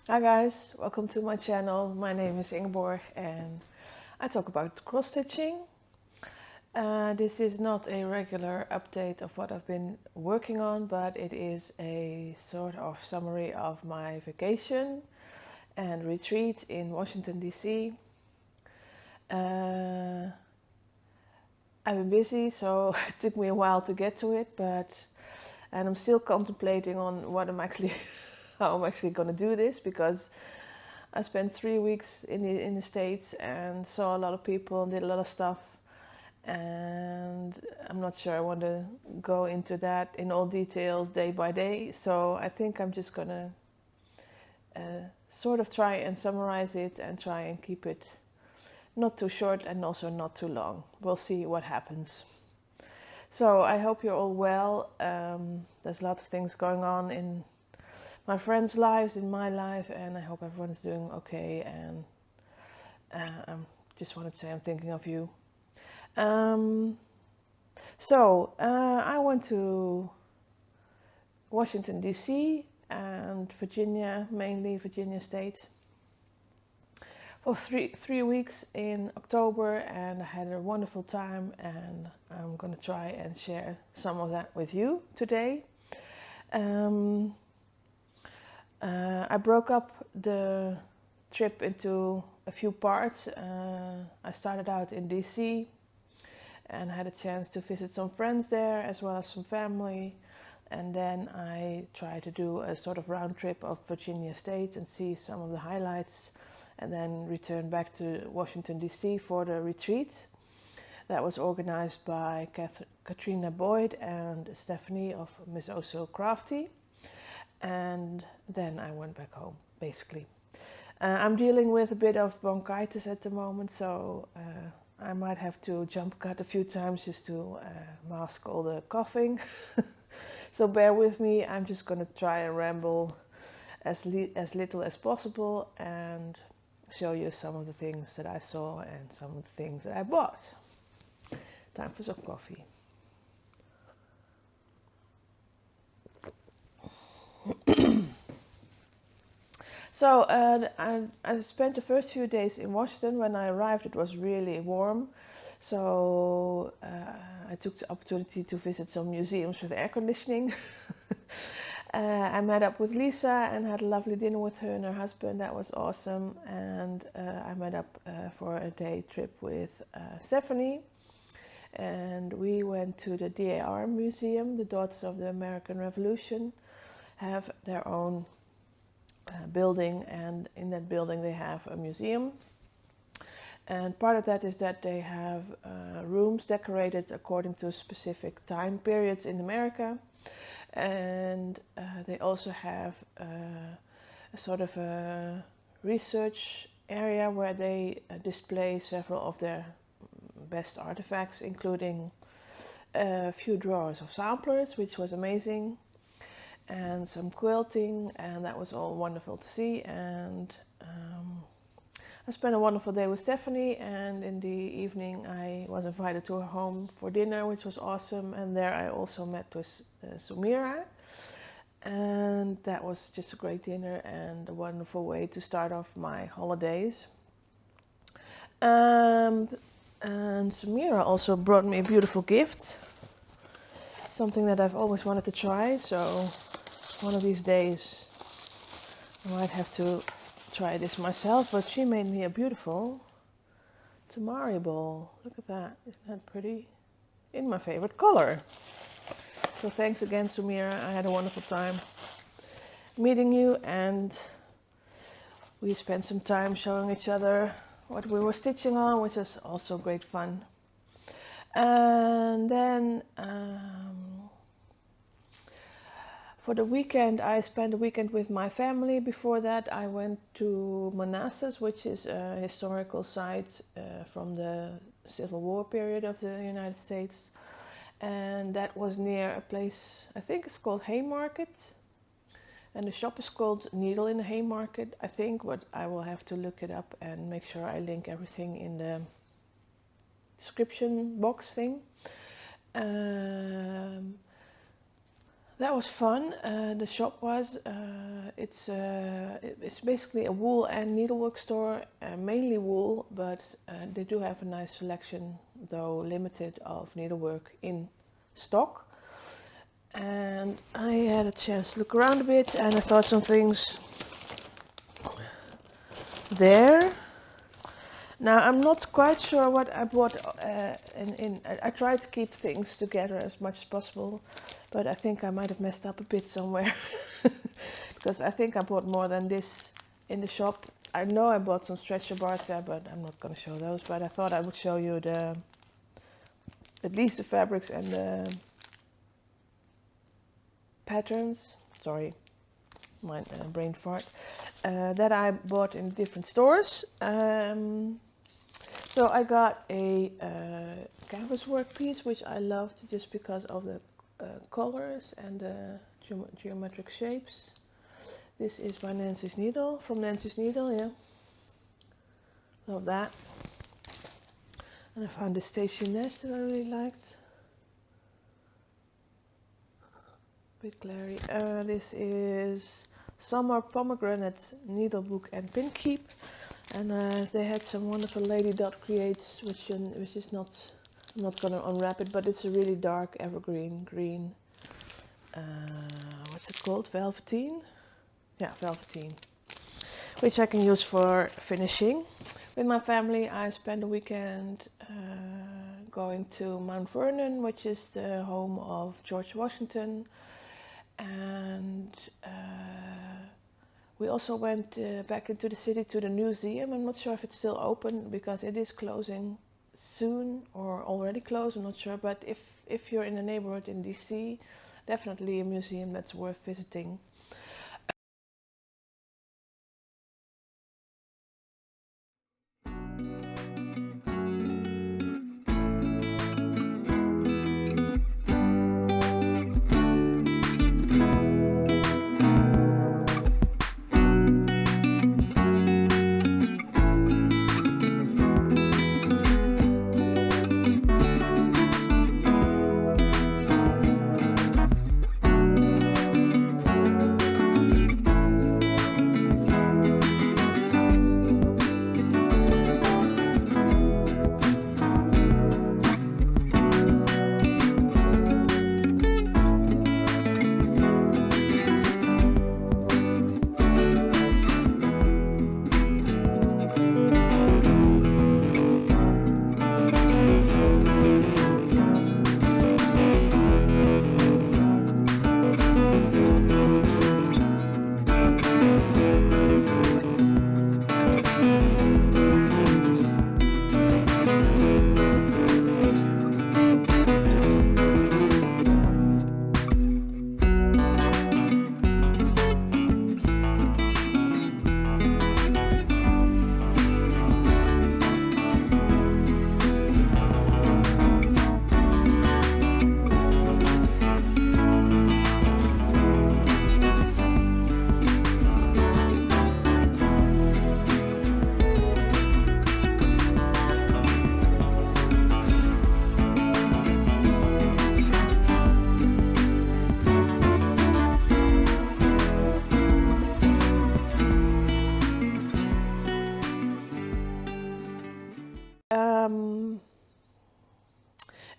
Hi guys, welcome to my channel. My name is Ingeborg and I talk about cross-stitching. This is not a regular update of what I've been working on, but it is a sort of summary of my vacation and retreat in Washington DC. I've been busy, so it took me a while to get to it, and I'm still contemplating on what I'm actually how I'm actually going to do this, because I spent 3 weeks in the States and saw a lot of people and did a lot of stuff, and I'm not sure I want to go into that in all details day by day. So I think I'm just going to sort of try and summarize it and try and keep it not too short and also not too long. We'll see what happens. So I hope you're all well. There's a lot of things going on in my friends' lives, in my life, and I hope everyone is doing okay. And I just wanted to say I'm thinking of you. I went to Washington DC and Virginia, mainly Virginia State, for three weeks in October, and I had a wonderful time, and I'm going to try and share some of that with you today. I broke up the trip into a few parts. I started out in DC and had a chance to visit some friends there as well as some family, and then I tried to do a sort of round trip of Virginia State and see some of the highlights, and then return back to Washington DC for the retreat that was organized by Katrina Boyd and Stephanie of Miss Oh So Crafty. And then I went back home, basically. I'm dealing with a bit of bronchitis at the moment, so I might have to jump cut a few times just to mask all the coughing. So bear with me. I'm just going to try and ramble as little as possible and show you some of the things that I saw and some of the things that I bought. Time for some coffee. So I spent the first few days in Washington. When I arrived, it was really warm. So I took the opportunity to visit some museums with air conditioning. I met up with Lisa and had a lovely dinner with her and her husband. That was awesome. And I met up for a day trip with Stephanie. And we went to the DAR Museum. The Daughters of the American Revolution have their own building, and in that building they have a museum, and part of that is that they have rooms decorated according to specific time periods in America, and they also have a sort of a research area where they display several of their best artifacts, including a few drawers of samplers, which was amazing, and some quilting, and that was all wonderful to see. And I spent a wonderful day with Stephanie, and in the evening I was invited to her home for dinner, which was awesome, and there I also met with Sumira, and that was just a great dinner and a wonderful way to start off my holidays. And Sumira also brought me a beautiful gift, something that I've always wanted to try, so one of these days I might have to try this myself. But she made me a beautiful tamari bowl. Look at that, isn't that pretty? In my favorite color. So thanks again, Sumira. I had a wonderful time meeting you, and we spent some time showing each other what we were stitching on, which was also great fun. And then for the weekend, I spent a weekend with my family. Before that, I went to Manassas, which is a historical site from the Civil War period of the United States. And that was near a place, I think it's called Haymarket. And the shop is called Needle in the Haymarket, I think, but I will have to look it up and make sure I link everything in the description box thing. That was fun. The shop was, it's basically a wool and needlework store, mainly wool, but they do have a nice selection, though limited, of needlework in stock. And I had a chance to look around a bit, and I thought some things there. Now I'm not quite sure what I bought. I try to keep things together as much as possible, but I think I might have messed up a bit somewhere because I think I bought more than this in the shop. I know I bought some stretcher bars there, but I'm not going to show those. But I thought I would show you at least the fabrics and the patterns. Sorry, my brain fart. That I bought in different stores. So I got a canvas work piece, which I loved just because of the colors and the geometric shapes. This is by Nancy's Needle, from Nancy's Needle, yeah. Love that. And I found this stationettes that I really liked. Bit glary. This is Summer Pomegranate Needle Book and Pin Keep. And they had some wonderful Lady Dot creates, which is not, I'm not going to unwrap it, but it's a really dark evergreen green. What's it called? Velveteen? Yeah, velveteen. Which I can use for finishing. With my family, I spent a weekend going to Mount Vernon, which is the home of George Washington. And we also went back into the city to the museum. I'm not sure if it's still open because it is closing soon or already closed, I'm not sure. But if you're in the neighborhood in DC, definitely a museum that's worth visiting.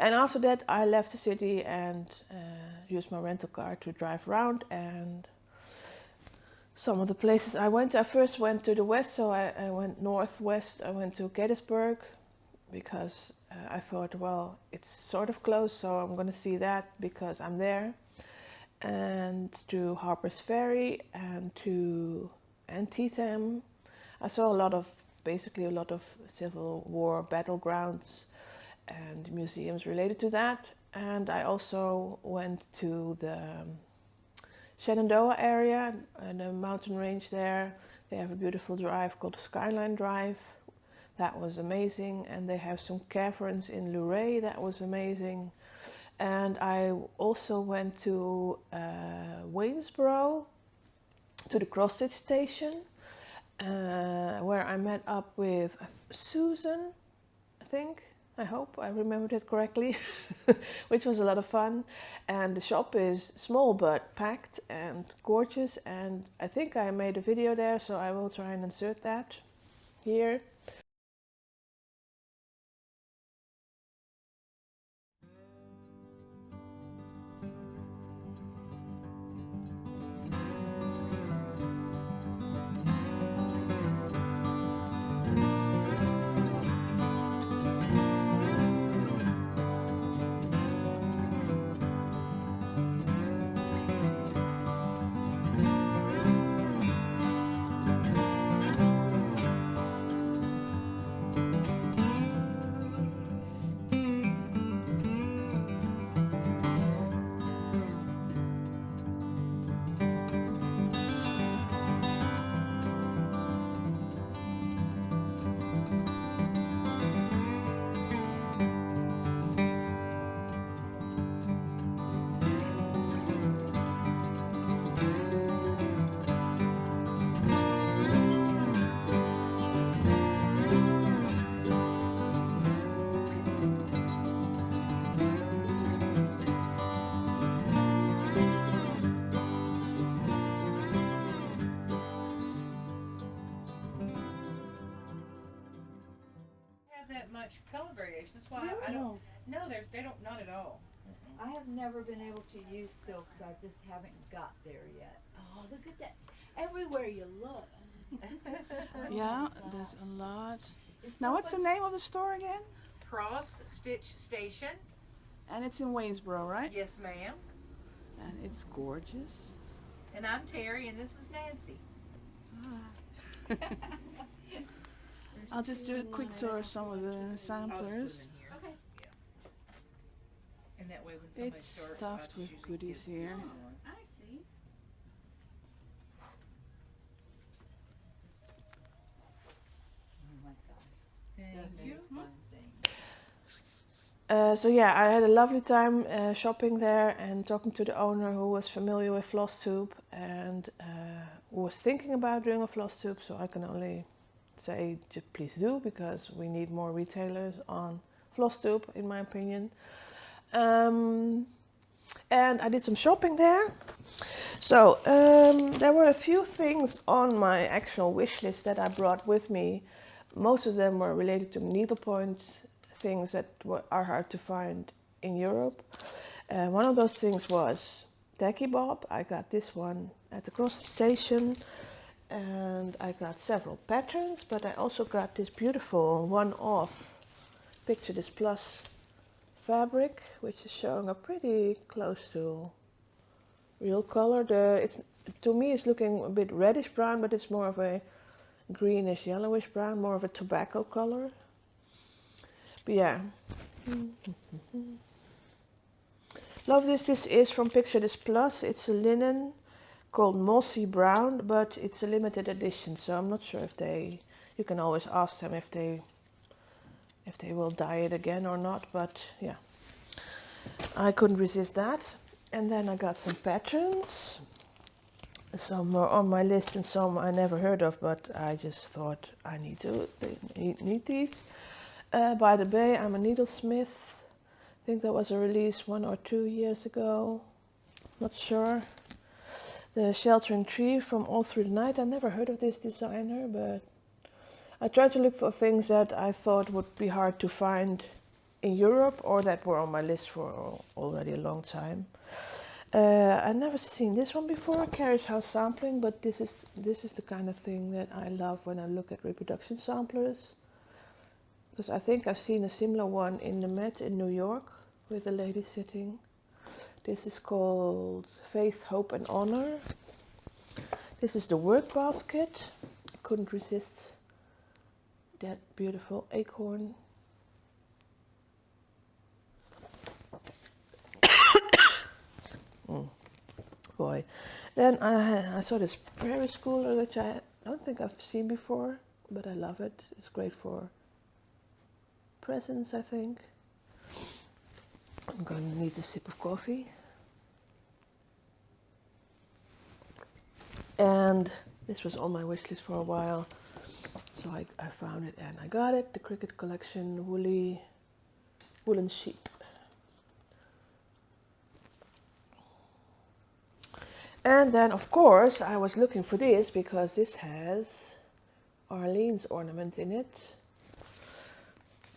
And after that, I left the city and used my rental car to drive around. And some of the places I went to, I first went to the west, so I went northwest. I went to Gettysburg because I thought, well, it's sort of close, so I'm going to see that because I'm there. And to Harper's Ferry and to Antietam. I saw basically a lot of Civil War battlegrounds and museums related to that. And I also went to the Shenandoah area and the mountain range there. They have a beautiful drive called the Skyline Drive. That was amazing. And they have some caverns in Luray. That was amazing. And I also went to Waynesboro, to the Crossstitch station, where I met up with Susan, I think. I hope I remembered it correctly, which was a lot of fun. And the shop is small but packed and gorgeous, and I think I made a video there, so I will try and insert that here. That much color variation. That's why Really? I don't. No, they don't. Not at all. I have never been able to use silks. I just haven't got there yet. Oh, look at that! Everywhere you look. Yeah, there's a lot. Now, what's the name of the store again? Crossstitch Station. And it's in Waynesboro, right? Yes, ma'am. And it's gorgeous. And I'm Terry, and this is Nancy. I'll just do a quick tour of some of the samplers. Okay. Yeah. And that way, when somebody It's starts, stuffed with goodies here. I see. Oh my gosh. Thank So many you. fun things. So yeah, I had a lovely time shopping there and talking to the owner, who was familiar with Flosstube and who was thinking about doing a Flosstube. So I can only say, just please do, because we need more retailers on Flosstube, in my opinion. And I did some shopping there. So there were a few things on my actual wish list that I brought with me. Most of them were related to needlepoint things that are hard to find in Europe. One of those things was tacky bob. I got this one at the Crossstitch station, and I got several patterns, but I also got this beautiful one-off Picture This Plus fabric, which is showing up pretty close to real color. To me it's looking a bit reddish brown, but it's more of a greenish yellowish brown, more of a tobacco color. But yeah. Love this. This is from Picture This Plus. It's a linen called Mossy Brown, but it's a limited edition, so I'm not sure if you can always ask them if they will dye it again or not, but yeah, I couldn't resist that. And then I got some patterns. Some were on my list and some I never heard of, but I just thought I need these. By the Bay, I'm a needlesmith. I think that was a release 1 or 2 years ago, not sure. The Sheltering Tree from All Through the Night. I never heard of this designer, but I tried to look for things that I thought would be hard to find in Europe or that were on my list for already a long time. I've never seen this one before, Carriage House Sampling, but this is the kind of thing that I love when I look at reproduction samplers. Because I think I've seen a similar one in the Met in New York with a lady sitting. This is called Faith, Hope and Honor. This is the work basket. I couldn't resist that beautiful acorn. Boy. Then I saw this Prairie Schooler, which I don't think I've seen before, but I love it. It's great for presents, I think. I'm going to need a sip of coffee. And this was on my wish list for a while, so I found it and I got it. The Cricket Collection Woolly woolen sheep. And then, of course, I was looking for this because this has Arlene's ornament in it.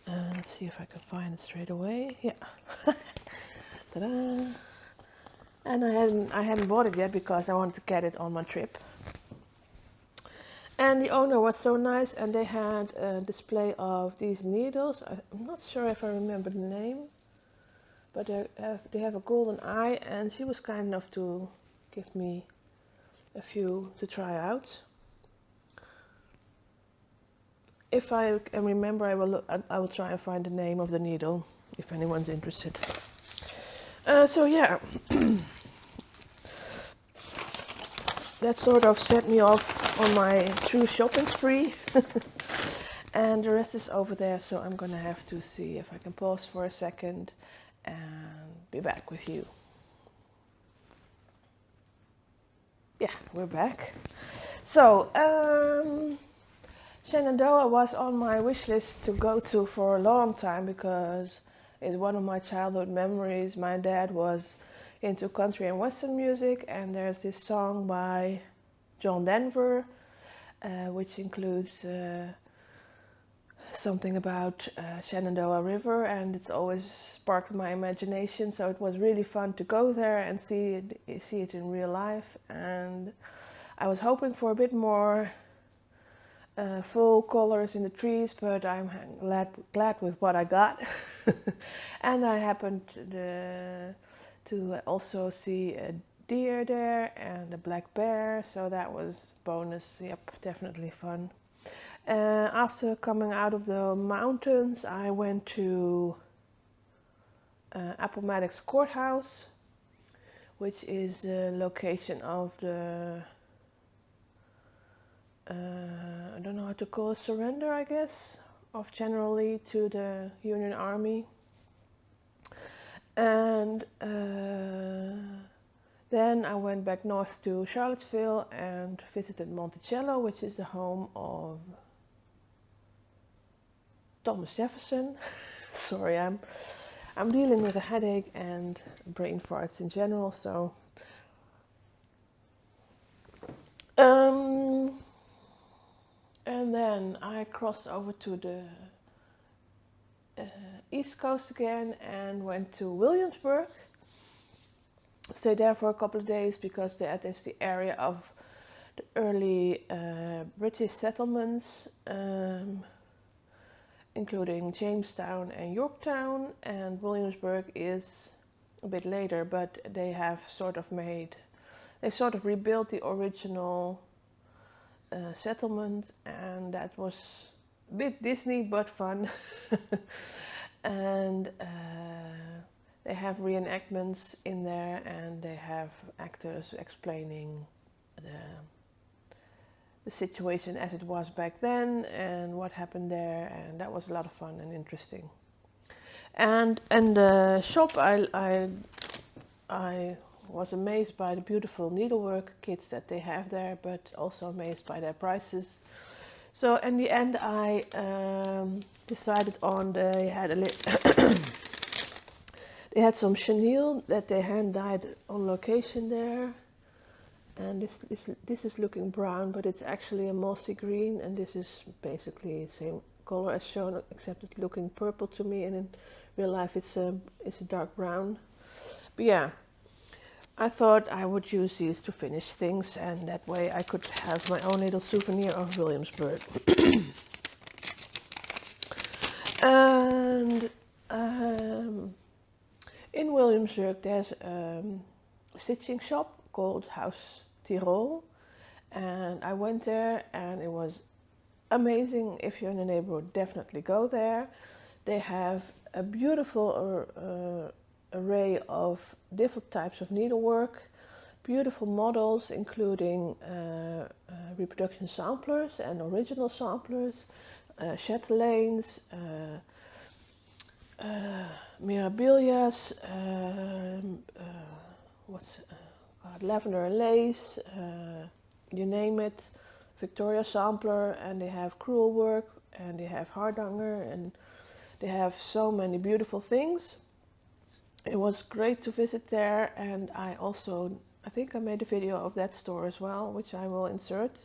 Let's see if I can find it straight away. Yeah. Ta-da! And I hadn't bought it yet because I wanted to get it on my trip. And the owner was so nice, and they had a display of these needles. I'm not sure if I remember the name, but they have a golden eye, and she was kind enough to give me a few to try out. If I can remember, I will try and find the name of the needle if anyone's interested. So yeah, that sort of set me off on my true shopping spree. And the rest is over there, so I'm gonna have to see if I can pause for a second and be back with you. Yeah, we're back. So, Shenandoah was on my wish list to go to for a long time because it's one of my childhood memories. My dad was into country and western music, and there's this song by John Denver, which includes something about Shenandoah River, and it's always sparked my imagination. So it was really fun to go there and see it in real life. And I was hoping for a bit more full colors in the trees, but I'm glad with what I got. And I happened to also see a deer there and a black bear, so that was bonus. Yep, definitely fun. After coming out of the mountains, I went to Appomattox Courthouse, which is the location of the I don't know how to call it, surrender, I guess, of General Lee to the Union Army. And then I went back north to Charlottesville and visited Monticello, which is the home of Thomas Jefferson. Sorry, I'm dealing with a headache and brain farts in general, so and then I crossed over to the East Coast again and went to Williamsburg. Stayed there for a couple of days because that is the area of the early British settlements, including Jamestown and Yorktown, and Williamsburg is a bit later, but they have sort of rebuilt the original settlement, and that was a bit Disney but fun. And they have reenactments in there, and they have actors explaining the situation as it was back then and what happened there, and that was a lot of fun and interesting. And the shop, I was amazed by the beautiful needlework kits that they have there, but also amazed by their prices. So in the end, I decided on they had some chenille that they hand dyed on location there, and this is looking brown, but it's actually a mossy green, and this is basically the same color as shown, except it's looking purple to me, and in real life it's a dark brown. But yeah, I thought I would use these to finish things, and that way I could have my own little souvenir of Williamsburg. And in Williamsburg there's a stitching shop called Haus Tirol, and I went there and it was amazing. If you're in the neighborhood, definitely go there. They have a beautiful array of different types of needlework, beautiful models including reproduction samplers and original samplers, chatelaines, mirabilias, lavender and lace, you name it, Victoria sampler, and they have crewel work, and they have hardanger, and They have so many beautiful things. It was great to visit there, and I think I made a video of that store as well, which I will insert.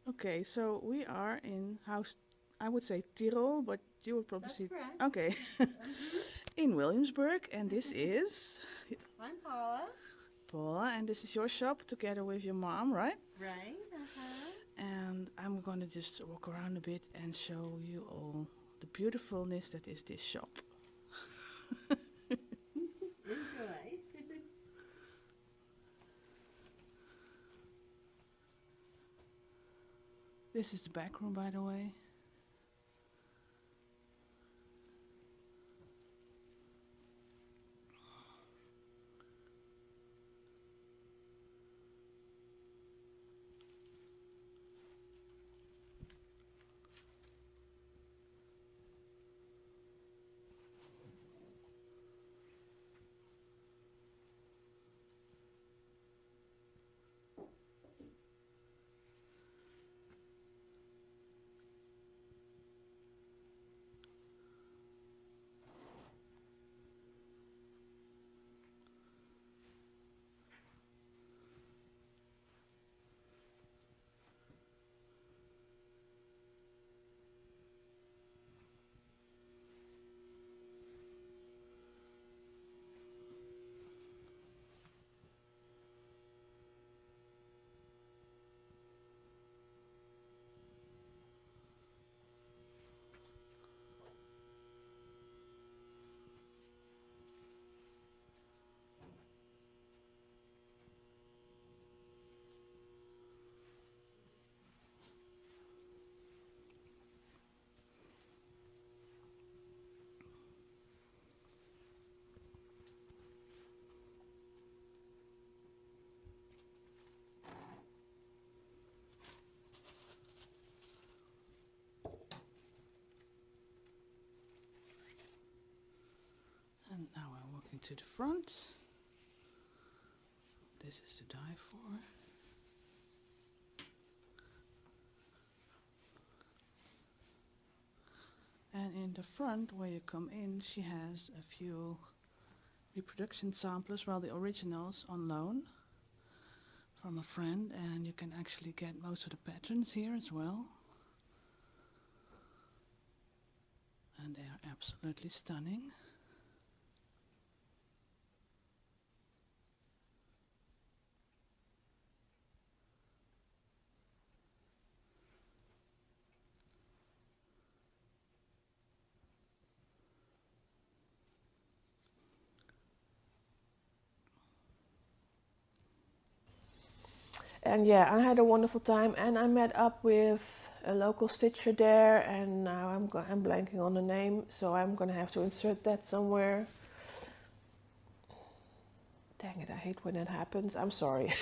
Okay, so we are in Haus, I would say Tirol, but you would probably see. correct. Okay. In Williamsburg, and this is I'm Paula. Paula, and this is your shop together with your mom, right? Right. And I'm gonna just walk around a bit and show you all the beautifulness that is this shop. Enjoy. This is the back room, by the way. And now I'm walking to the front. This is to die for. And in the front, where you come in, she has a few reproduction samplers, well, the originals on loan from a friend, and you can actually get most of the patterns here as well. And they are absolutely stunning. And yeah, I had a wonderful time, and I met up with a local stitcher there, and now I'm blanking on the name, so I'm gonna have to insert that somewhere. Dang it, I hate when that happens. I'm sorry.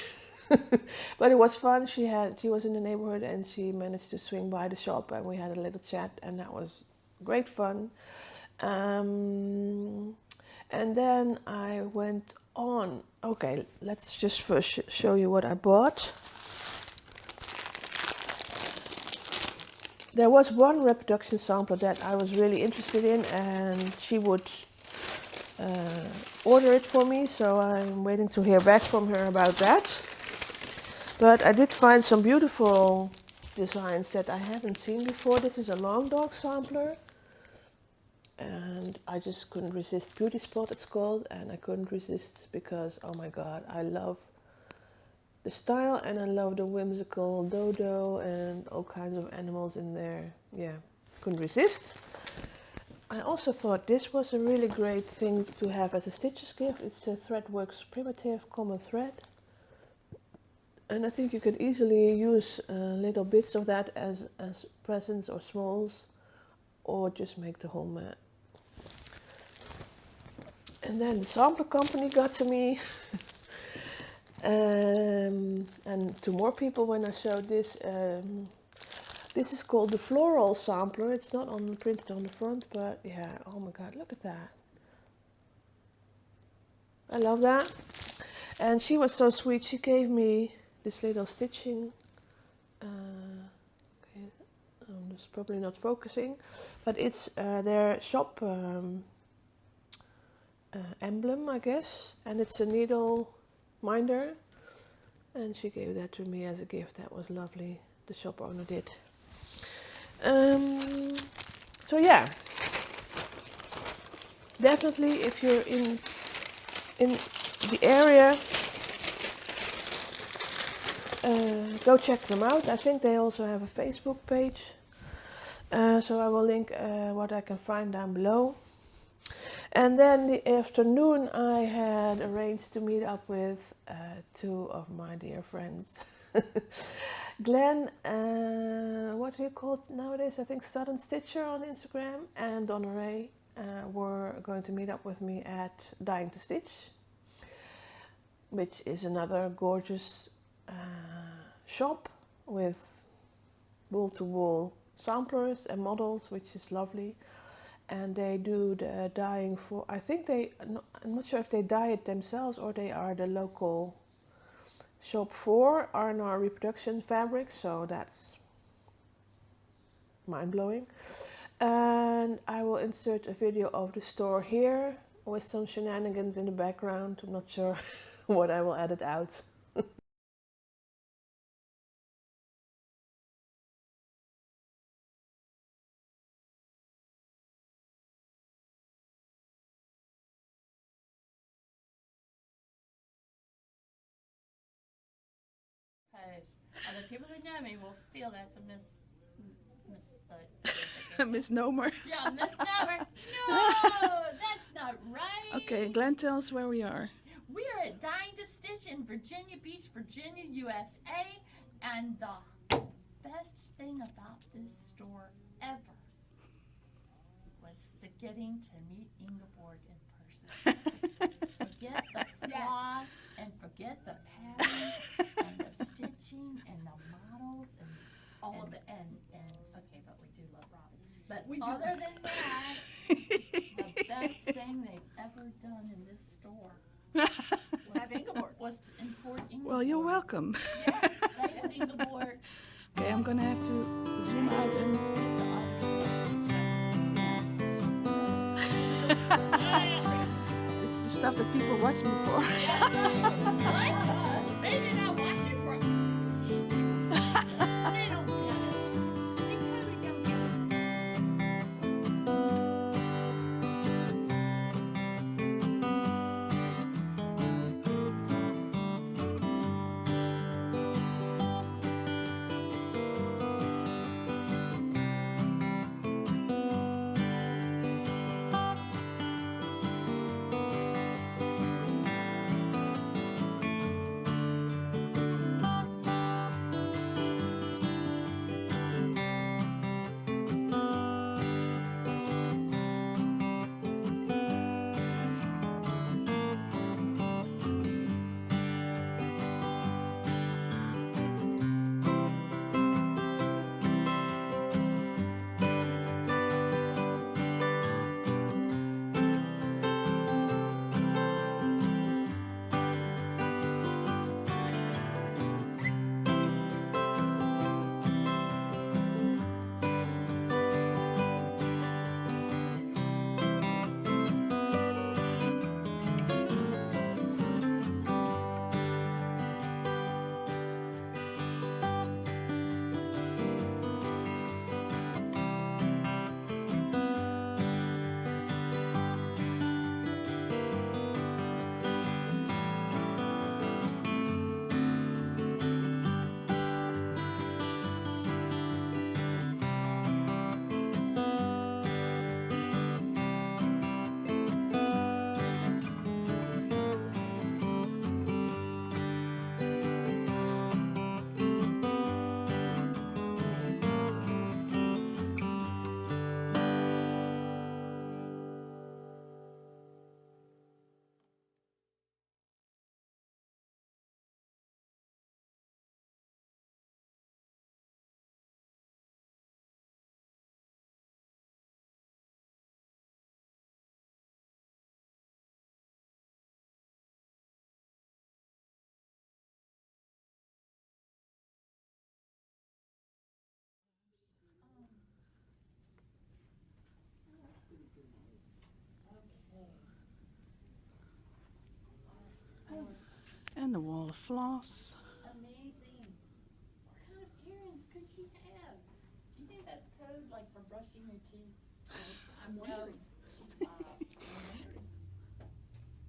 But it was fun. She was in the neighborhood and she managed to swing by the shop and we had a little chat and that was great fun. And then I went on. Okay, let's just first show you what I bought. There was one reproduction sampler that I was really interested in and she would order it for me, so I'm waiting to hear back from her about that. But I did find some beautiful designs that I haven't seen before. This is a long dog sampler and I just couldn't resist. Beauty Spot it's called, and I couldn't resist because oh my god, I love the style and I love the whimsical dodo and all kinds of animals in there. Yeah, couldn't resist. I also thought this was a really great thing to have as a stitcher's gift. It's a Threadworks Primitive Common Thread. And I think you can easily use little bits of that as presents or smalls, or just make the whole mat. And then the sampler company got to me. And to more people when I showed this. This is called the Floral Sampler. It's not printed on the front, but yeah, oh my god, look at that. I love that. And she was so sweet. She gave me this little stitching. Okay, it's probably not focusing, but it's their shop emblem, I guess. And it's a needle minder. And she gave that to me as a gift. That was lovely. The shop owner did. So yeah, definitely if you're in the area, go check them out. I think they also have a Facebook page, so I will link what I can find down below. And then the afternoon I had arranged to meet up with two of my dear friends. Glenn, what do you call it nowadays? I think Southern Stitcher on Instagram, and Donna Ray were going to meet up with me at Dying to Stitch, which is another gorgeous shop with wall-to-wall samplers and models, which is lovely. And they do the dyeing for, I think I'm not sure if they dye it themselves or they are the local shop for R&R reproduction fabrics, so that's mind-blowing. And I will insert a video of the store here with some shenanigans in the background. I'm not sure what I will edit out. Other people that know me will feel that's a Misnomer. Yeah, misnomer. No, that's not right. Okay, Glenn, tell us where we are. We are at Dying to Stitch in Virginia Beach, Virginia, USA, and the best thing about this store ever was getting to meet Ingeborg in person. Forget the floss and forget the patterns and the stitching and the models and all of it. And okay, but we do love Robin. But other than that, the best thing they've ever done in this store was to import Ingeborg. Well, you're welcome. Yes, thanks Ingeborg. Okay, I'm gonna have to zoom out and the stuff that people watch me for. They did not watch it for They don't get it. They totally don't get it. And a wall of floss. Amazing. What kind of earrings could she have? Do you think that's code, like for brushing your teeth? I'm wondering. She's 5. I'm wondering.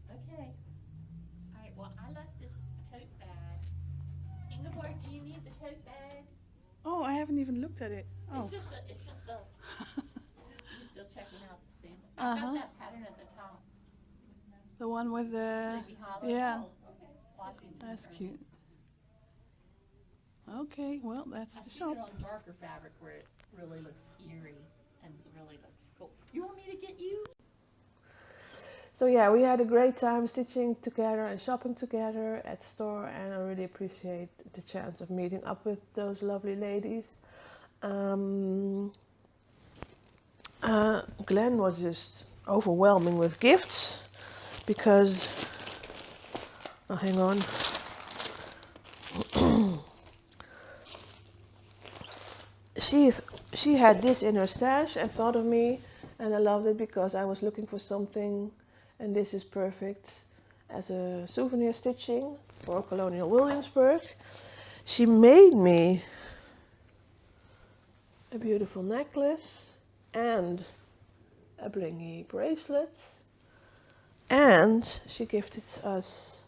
Okay. All right. Well, I left this tote bag. Ingeborg, do you need the tote bag? Oh, I haven't even looked at it. Oh. It's just a. You're still checking out the sample. I got that pattern at the top. The one with the... Sleepy Hollow. Yeah. Oh, okay. Washington. That's cute. Okay, well, that's I the see shop. it on darker fabric where it really looks eerie and really looks cool. You want me to get you? So yeah, we had a great time stitching together and shopping together at the store, and I really appreciate the chance of meeting up with those lovely ladies. Glenn was just overwhelming with gifts because, oh, hang on. She had this in her stash and thought of me, and I loved it because I was looking for something, and this is perfect as a souvenir stitching for Colonial Williamsburg. She made me a beautiful necklace and a blingy bracelet, and she gifted us,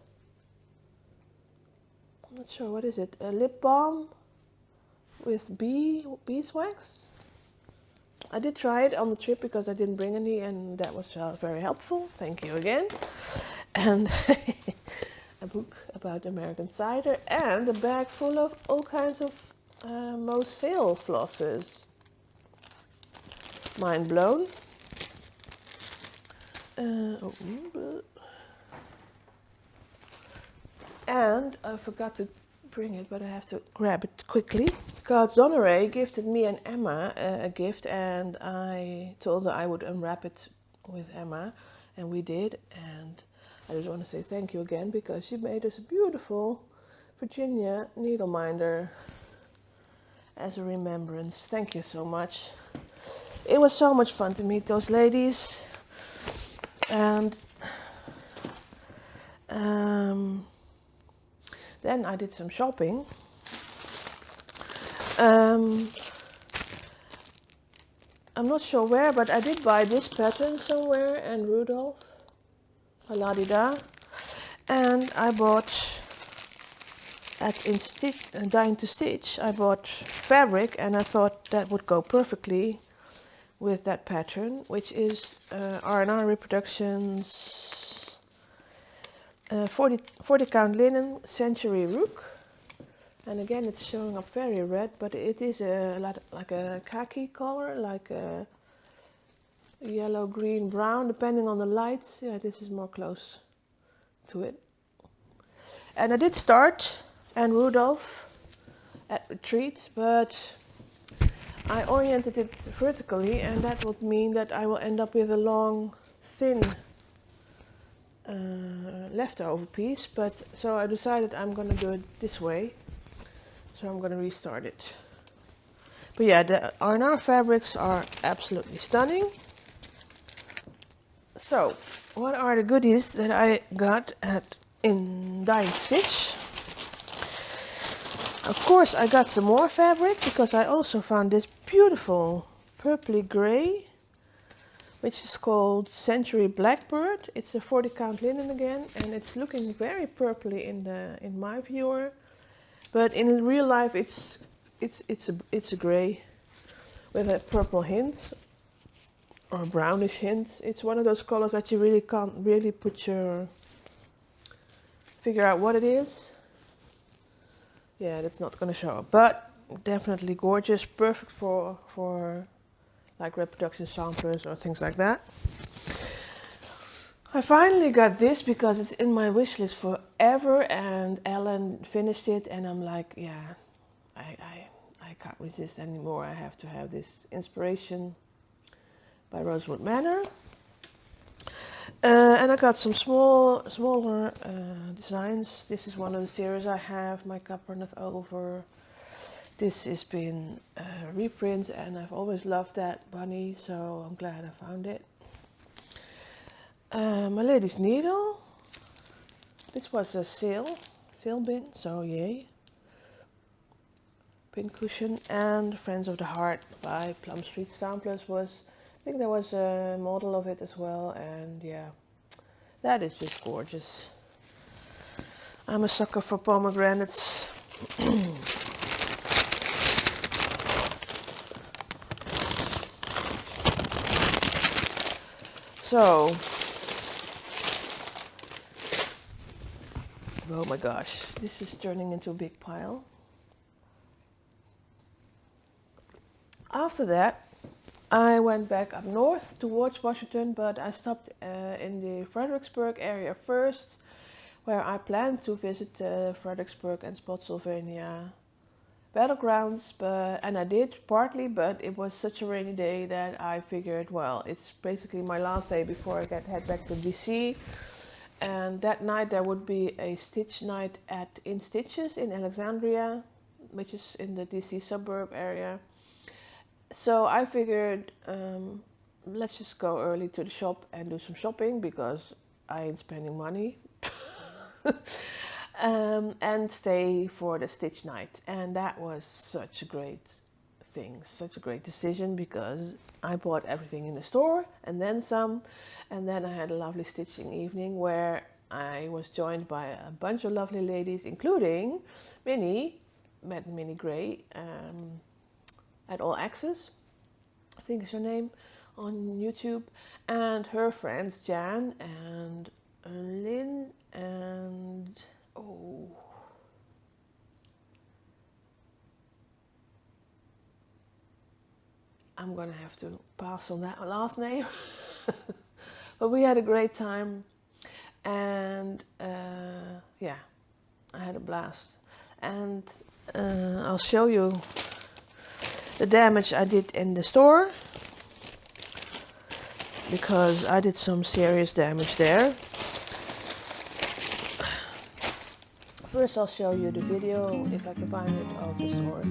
I'm not sure, what is it, a lip balm with beeswax. I did try it on the trip because I didn't bring any, and that was very helpful. Thank you again. And a book about American cider and a bag full of all kinds of most sale flosses. Mind blown. And I forgot to bring it, but I have to grab it quickly. Because Donneray gifted me and Emma a gift, and I told her I would unwrap it with Emma, and we did. And I just want to say thank you again, because she made us a beautiful Virginia needle minder as a remembrance. Thank you so much. It was so much fun to meet those ladies, and then I did some shopping. I'm not sure where, but I did buy this pattern somewhere, and Rudolph, la-di-da. And I bought at Dying to Stitch, I bought fabric, and I thought that would go perfectly with that pattern, which is R&R Reproductions 40 count linen century rook. And again, it's showing up very red, but it is like a khaki color, like a yellow, green, brown, depending on the lights. Yeah, this is more close to it. And I did start and Rudolph at retreat, but I oriented it vertically, and that would mean that I will end up with a long, thin leftover piece. But so I decided I'm going to do it this way. So I'm going to restart it. But yeah, the R&R fabrics are absolutely stunning. So, what are the goodies that I got in Dying to Stitch? Of course, I got some more fabric, because I also found this beautiful purpley gray, which is called Century Blackbird. It's a 40 count linen again, and it's looking very purpley in my viewer. But in real life, it's a gray with a purple hint or a brownish hint. It's one of those colors that you really can't really figure out what it is. Yeah, that's not going to show up, but definitely gorgeous, perfect for like reproduction samplers or things like that. I finally got this because it's in my wish list forever, and Ellen finished it, and I'm like, yeah, I can't resist anymore. I have to have this Inspiration by Rosewood Manor. And I got some smaller designs. This is one of the series I have, my Capernath Over. This has been reprints, and I've always loved that bunny, so I'm glad I found it. My Lady's Needle. This was a sale sale bin, so yay. Pincushion and Friends of the Heart by Plum Street Samplers was, I think there was a model of it as well, and yeah, that is just gorgeous. I'm a sucker for pomegranates. So, oh my gosh, this is turning into a big pile. After that, I went back up north towards Washington, but I stopped in the Fredericksburg area first, where I planned to visit Fredericksburg and Spotsylvania battlegrounds, and I did partly, but it was such a rainy day that I figured, well, it's basically my last day before I head back to DC. And that night there would be a stitch night at In Stitches in Alexandria, which is in the DC suburb area. So I figured, let's just go early to the shop and do some shopping, because I ain't spending money. And stay for the stitch night. And that was such a great thing, such a great decision, because I bought everything in the store and then some. And then I had a lovely stitching evening where I was joined by a bunch of lovely ladies, including Minnie Gray, at All Access, I think is her name, on YouTube, and her friends Jan and Lynn and I'm gonna have to pass on that last name. But we had a great time, and yeah, I had a blast. And I'll show you the damage I did in the store, because I did some serious damage there. First I'll show you the video, if I can find it, of the store.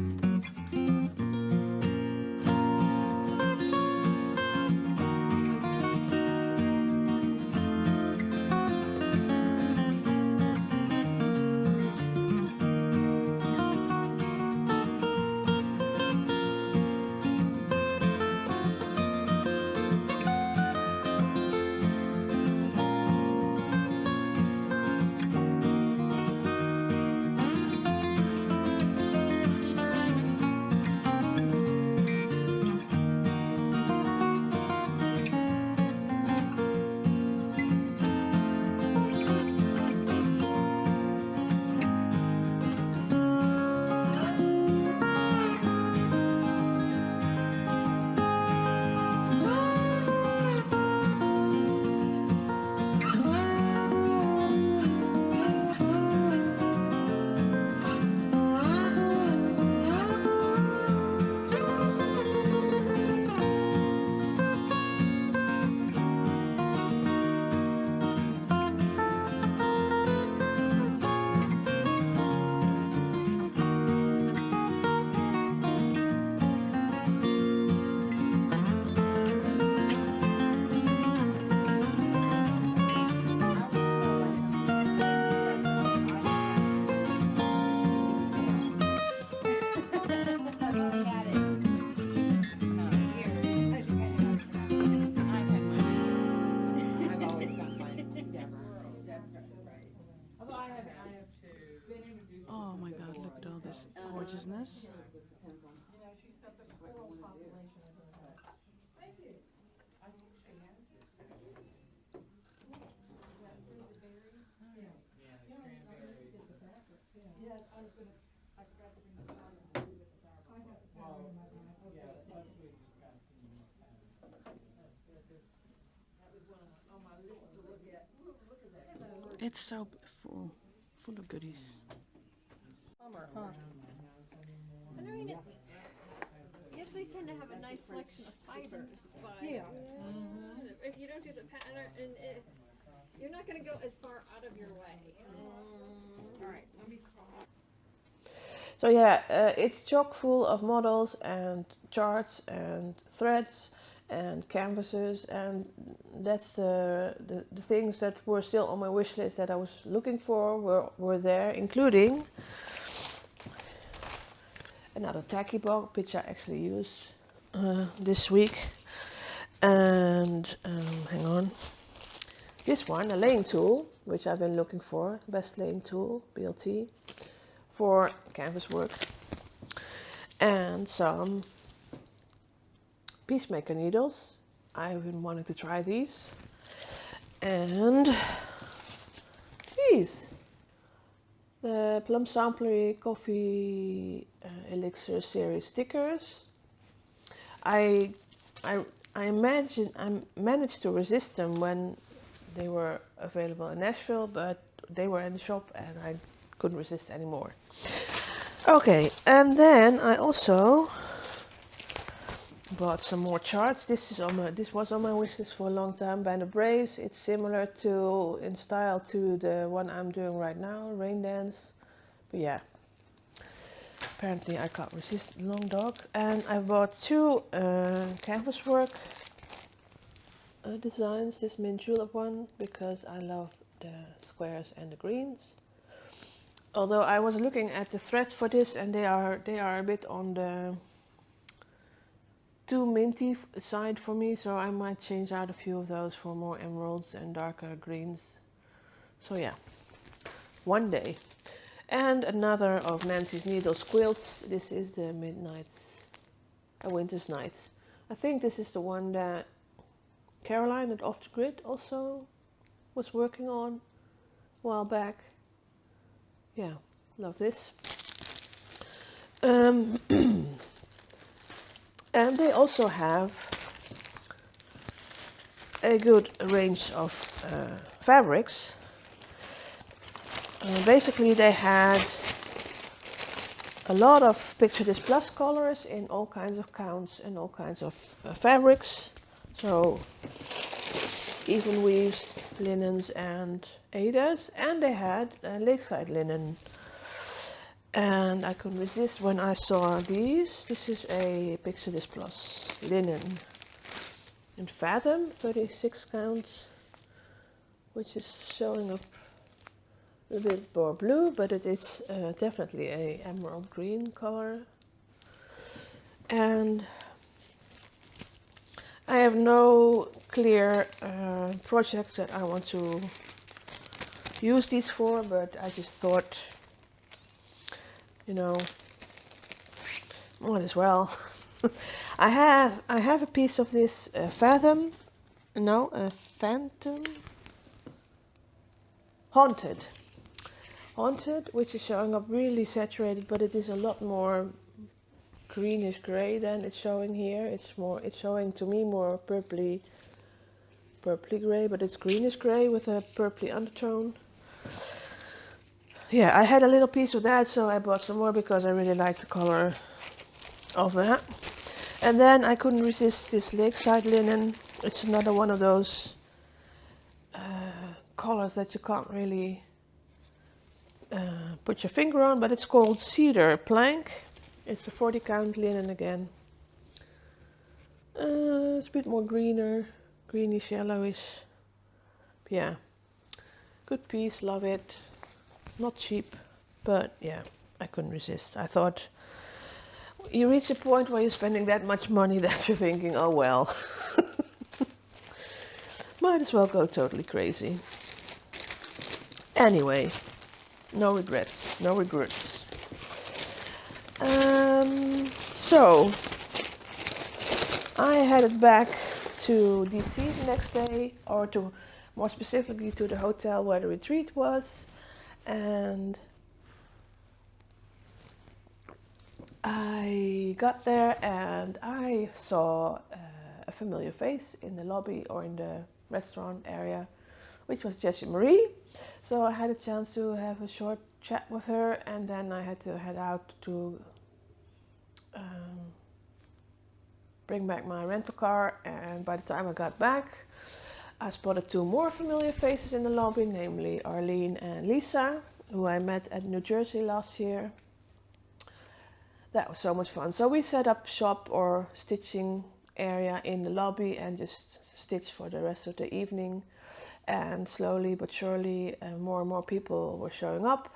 Oh my god, look at all this gorgeousness. It's so full of goodies. I mean, yes, they tend to have a nice selection of fibers, but if you don't do the pattern, and you're not going to go as far out of your way. All right, let me call. So yeah, it's chock full of models and charts and threads and canvases, and that's the things that were still on my wish list that I was looking for were there, including another tacky box, which I actually used this week, and hang on, this one, a laying tool, which I've been looking for, best laying tool, BLT, for canvas work, and some peacemaker needles. I've been wanting to try these, and these, the Plum Samplery Coffee Elixir series stickers. I imagine I managed to resist them when they were available in Nashville, but they were in the shop and I couldn't resist anymore. Okay, and then I also bought some more charts. This was on my wish list for a long time. By the Braves. It's similar in style to the one I'm doing right now, Rain Dance. But yeah, apparently I can't resist Long Dog. And I bought two canvas work designs. This mint julep one because I love the squares and the greens. Although I was looking at the threads for this, and they are a bit on the too minty side for me, so I might change out a few of those for more emeralds and darker greens. So yeah, one day. And another of Nancy's Needles quilts. This is the Midnight's, a Winter's Nights. I think this is the one that Caroline at Off the Grid also was working on a while back. Yeah, love this. And they also have a good range of fabrics. Basically, they had a lot of Picture This Plus colors in all kinds of counts and all kinds of fabrics. So, even weaves, linens, and Adas, and they had lakeside linen. And I couldn't resist when I saw these. This is a Picture This Plus linen in Fathom, 36 counts, which is showing up a bit more blue, but it is definitely a emerald green color. And I have no clear projects that I want to use these for, but I just thought, you know, might as well. I have a piece of this Phantom, Haunted, which is showing up really saturated, but it is a lot more greenish gray than it's showing here. It's showing to me more purpley gray, but it's greenish gray with a purpley undertone. Yeah, I had a little piece of that, so I bought some more because I really like the color of that. And then I couldn't resist this lakeside linen. It's another one of those colors that you can't really put your finger on, but it's called Cedar Plank. It's a 40 count linen again. It's a bit more greenish yellowish. Yeah, good piece, love it. Not cheap, but yeah, I couldn't resist. I thought you reach a point where you're spending that much money that you're thinking, oh well, might as well go totally crazy. Anyway, no regrets. So I headed back to DC the next day, or to more specifically to the hotel where the retreat was, and I got there and I saw a familiar face in the lobby or in the restaurant area, which was Jessie Marie. So I had a chance to have a short chat with her, and then I had to head out to bring back my rental car. And by the time I got back, I spotted two more familiar faces in the lobby, namely Arlene and Lisa, who I met at New Jersey last year. That was so much fun. So we set up shop or stitching area in the lobby and just stitch for the rest of the evening. And slowly but surely more and more people were showing up.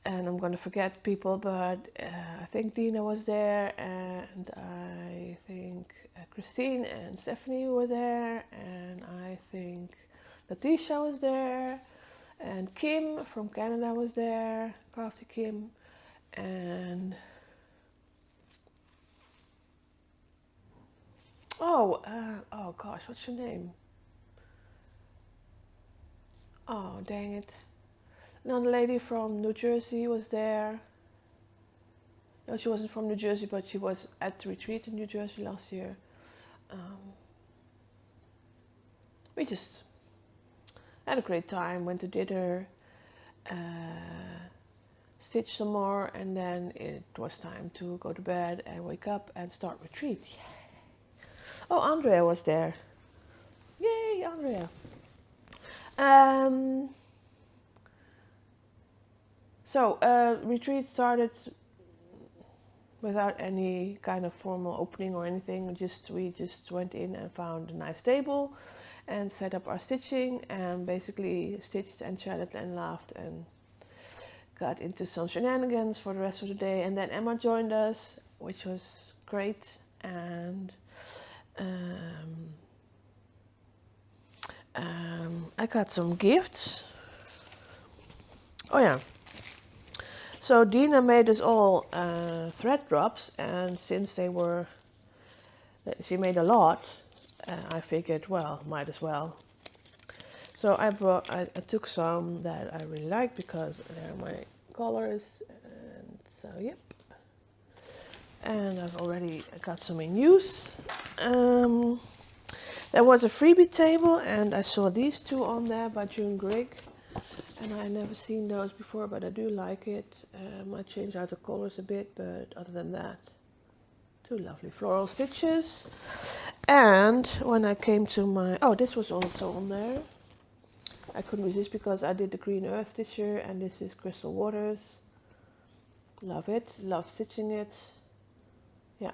And I'm going to forget people, but I think Dina was there, and I think Christine and Stephanie were there, and I think Letitia was there, and Kim from Canada was there, Crafty Kim, and oh gosh, what's your name? Oh, dang it. Another lady from New Jersey was there. No, she wasn't from New Jersey, but she was at the retreat in New Jersey last year. We just had a great time, went to dinner, stitched some more, and then it was time to go to bed and wake up and start retreat. Yay. Oh, Andrea was there. Yay, Andrea. So retreat started without any kind of formal opening or anything. We just went in and found a nice table and set up our stitching, and basically stitched and chatted and laughed and got into some shenanigans for the rest of the day. And then Emma joined us, which was great, and I got some gifts. Oh yeah. So Dina made us all thread drops, and since she made a lot, I figured, well, might as well. So I took some that I really like because they're my colors, and so yep. And I've already got some in use. There was a freebie table, and I saw these two on there by June Grigg. And I never seen those before, but I do like it. Might change out the colors a bit, but other than that, two lovely floral stitches. And when I came to my, this was also on there. I couldn't resist because I did the Green Earth this year, and this is Crystal Waters. Love it, love stitching it. Yeah.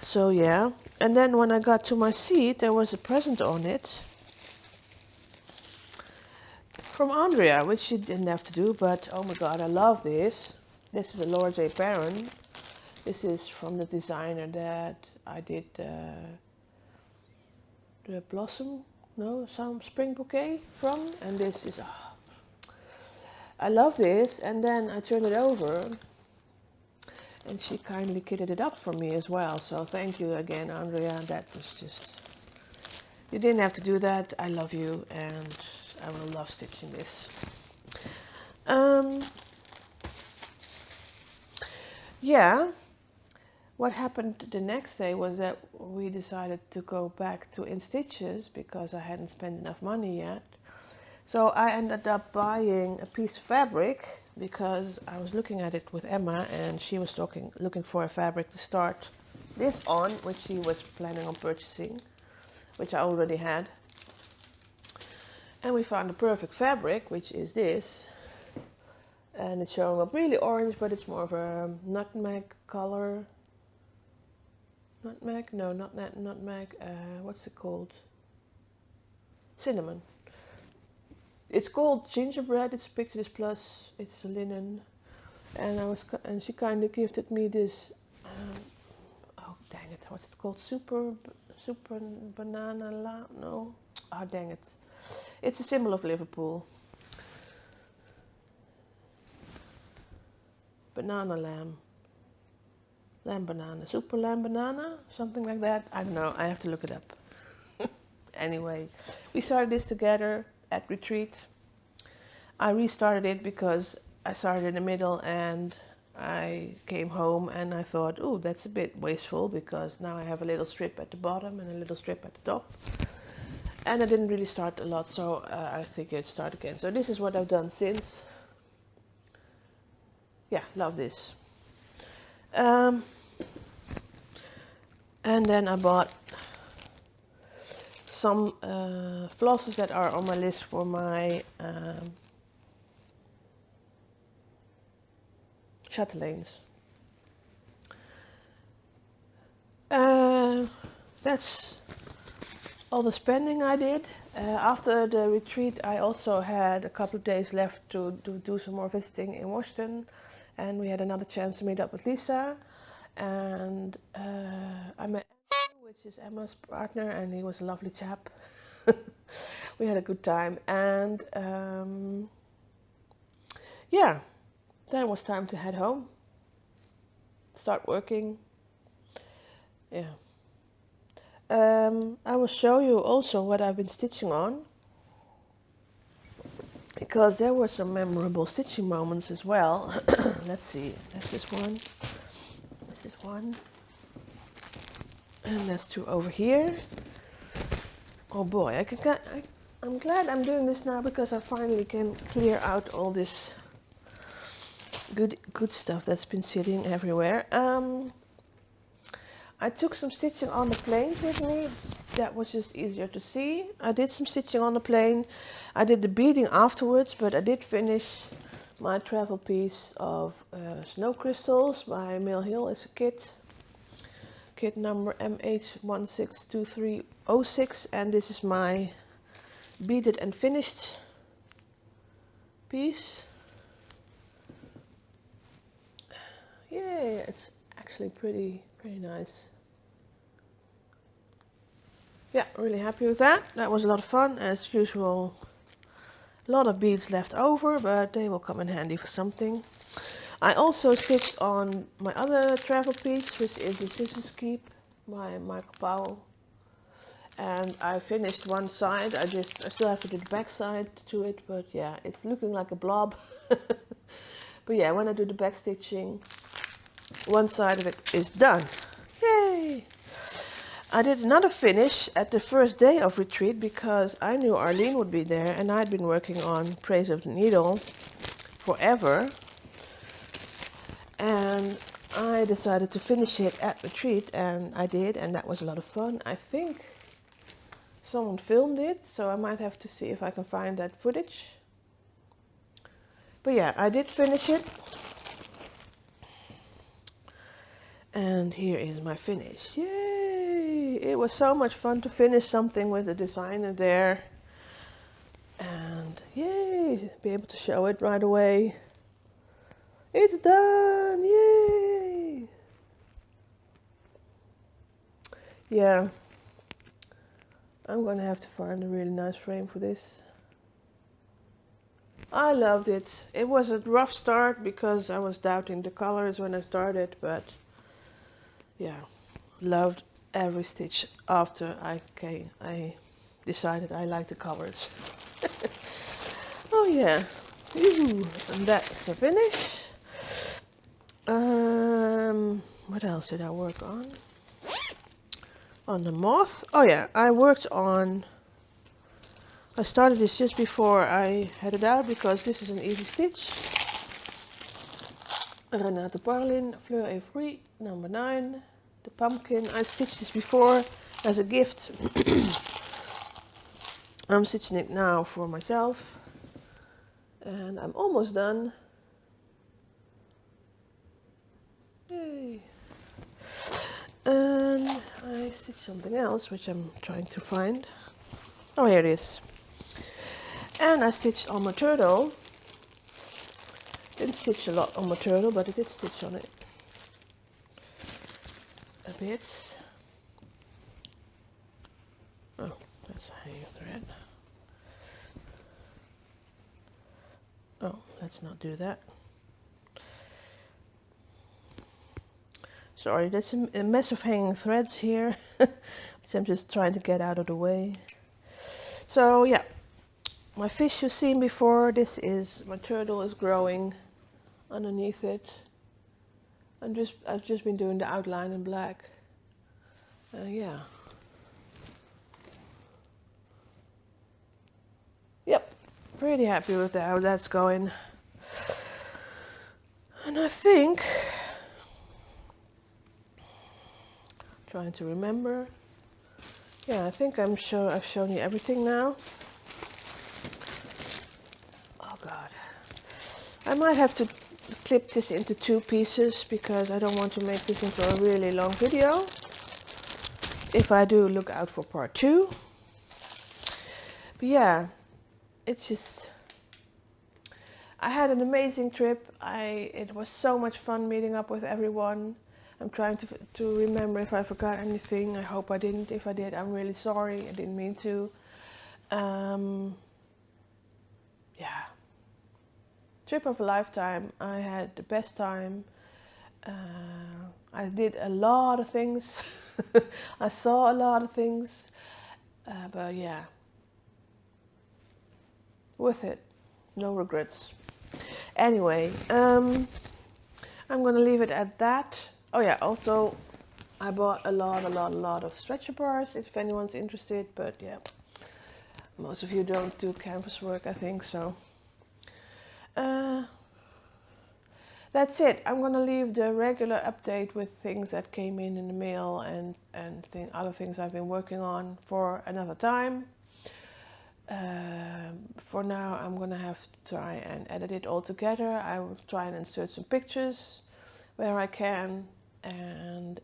So yeah, and then when I got to my seat, there was a present on it. From Andrea, which she didn't have to do, but oh my god, I love this. This is a Laura J. Perrin. This is from the designer that I did the some spring bouquet from. And this is, I love this. And then I turned it over, and she kindly kitted it up for me as well. So thank you again, Andrea. That was just, you didn't have to do that. I love you, and I will love stitching this. Yeah, what happened the next day was that we decided to go back to In Stitches because I hadn't spent enough money yet. So I ended up buying a piece of fabric because I was looking at it with Emma, and she was looking for a fabric to start this on, which she was planning on purchasing, which I already had. And we found the perfect fabric, which is this. And it's showing up really orange, but it's more of a nutmeg color. Nutmeg? No, not nutmeg. What's it called? Cinnamon. It's called gingerbread. It's pictured plus. It's a linen. And she kind of gifted me this. Oh dang it! What's it called? Super banana no. Oh dang it! It's a symbol of Liverpool. Banana lamb. Lamb banana. Super lamb banana? Something like that. I don't know. I have to look it up. Anyway, we started this together at retreat. I restarted it because I started in the middle, and I came home and I thought, oh, that's a bit wasteful because now I have a little strip at the bottom and a little strip at the top. And I didn't really start a lot, so I figured start again. So this is what I've done since. Yeah, love this. And then I bought some flosses that are on my list for my chatelaines. that's all the spending I did. After the retreat, I also had a couple of days left to do some more visiting in Washington, and we had another chance to meet up with Lisa. And I met Andrew, which is Emma's partner, and he was a lovely chap. We had a good time, and yeah, then it was time to head home, start working. Yeah. I will show you also what I've been stitching on, because there were some memorable stitching moments as well. Let's see, that's this one, that's this one, and that's two over here. Oh boy, I'm glad I'm doing this now, because I finally can clear out all this good stuff that's been sitting everywhere. I took some stitching on the planes with me. That was just easier to see. I did some stitching on the plane. I did the beading afterwards, but I did finish my travel piece of snow crystals by Mill Hill as a kit. Kit number MH162306, and this is my beaded and finished piece. Yeah, it's actually pretty nice. Yeah, really happy with that. That was a lot of fun, as usual. A lot of beads left over, but they will come in handy for something. I also stitched on my other travel piece, which is the Scissors Keep by Michael Powell. And I finished one side. I still have to do the back side to it, but yeah, it's looking like a blob. But yeah, when I do the back stitching, one side of it is done. Yay! I did another finish at the first day of retreat, because I knew Arlene would be there, and I'd been working on Praise of the Needle forever. And I decided to finish it at retreat, and I did, and that was a lot of fun. I think someone filmed it, so I might have to see if I can find that footage. But yeah, I did finish it. And here is my finish. Yay! It was so much fun to finish something with the designer there. And yay! Be able to show it right away. It's done! Yay! Yeah. I'm gonna have to find a really nice frame for this. I loved it. It was a rough start because I was doubting the colors when I started, but yeah, loved every stitch after I decided I liked the colors. Oh yeah, and that's a finish. What else did I work on? On the moth. Oh yeah, I started this just before I headed out, because this is an easy stitch. Renato Parolin, Fleurs Fruits, number 9. The pumpkin. I stitched this before as a gift. I'm stitching it now for myself. And I'm almost done. Yay. And I stitched something else, which I'm trying to find. Oh, here it is. And I stitched on my turtle. Didn't stitch a lot on my turtle, but I did stitch on it a bit. Oh, that's a hanging thread. Oh, let's not do that. Sorry, that's a mess of hanging threads here, which I'm just trying to get out of the way. So yeah, my fish you've seen before. This is my turtle is growing underneath it. I've just been doing the outline in black. Yeah. Yep, pretty happy with how that's going. And I think, trying to remember. Yeah, I think I've shown you everything now. Oh God. I might have to clip this into 2 pieces, because I don't want to make this into a really long video. if I do, look out for part 2. But yeah, it's just, I had an amazing trip. It was so much fun meeting up with everyone. I'm trying to remember if I forgot anything. I hope I didn't. If I did, I'm really sorry. I didn't mean to. Yeah. Trip of a lifetime. I had the best time. I did a lot of things. I saw a lot of things. But yeah. Worth it. No regrets. Anyway, I'm gonna leave it at that. Oh yeah, also I bought a lot of stretcher bars if anyone's interested, but yeah, most of you don't do canvas work, I think, so. That's it. I'm gonna leave the regular update with things that came in the mail and other things I've been working on for another time. For now, I'm gonna have to try and edit it all together. I will try and insert some pictures where I can, and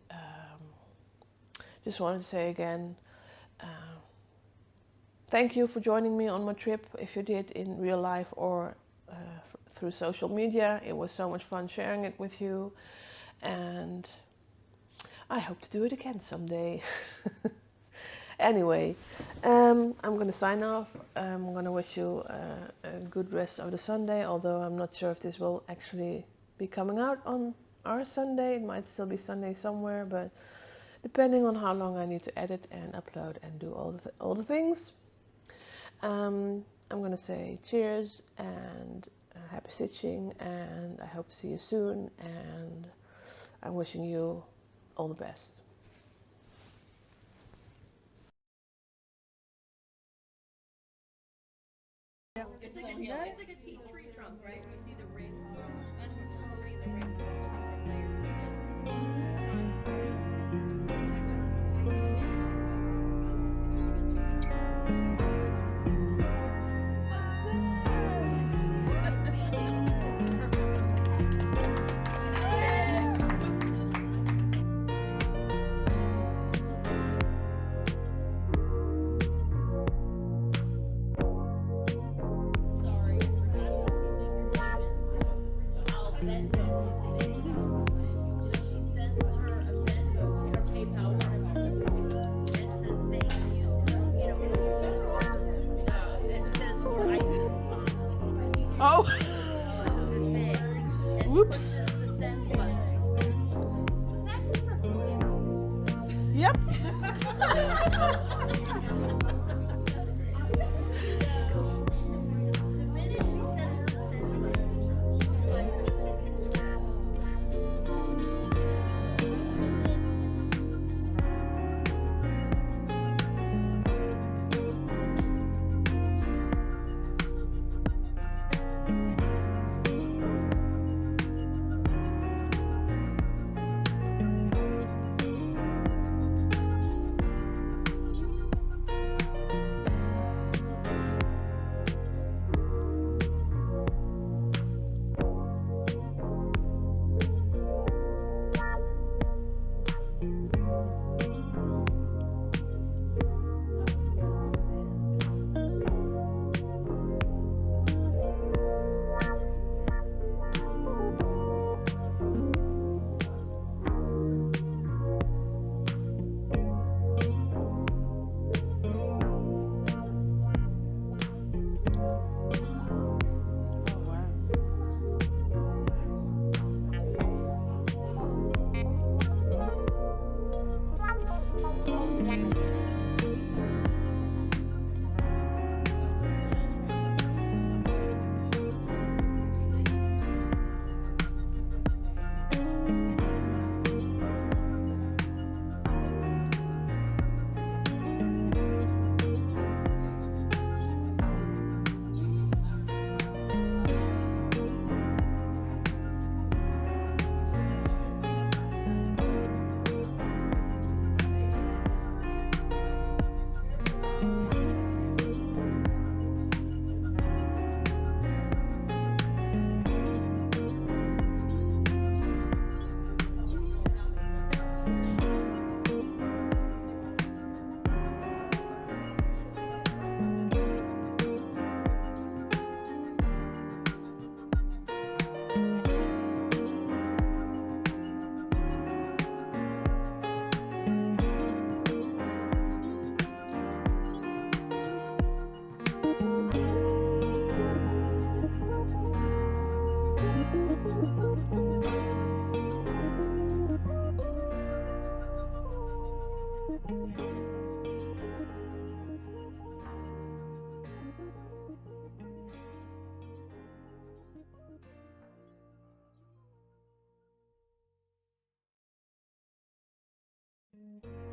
just wanted to say again, thank you for joining me on my trip. If you did in real life or through social media, it was so much fun sharing it with you, and I hope to do it again someday. Anyway, I'm going to sign off. I'm going to wish you a good rest of the Sunday, although I'm not sure if this will actually be coming out on our Sunday. It might still be Sunday somewhere, but depending on how long I need to edit and upload and do all the things. I'm going to say cheers and happy stitching, and I hope to see you soon, and I'm wishing you all the best. It's like a tree trunk, right? You see the rings. That's what you see the rings. Oh! Whoops! Yep! Bye.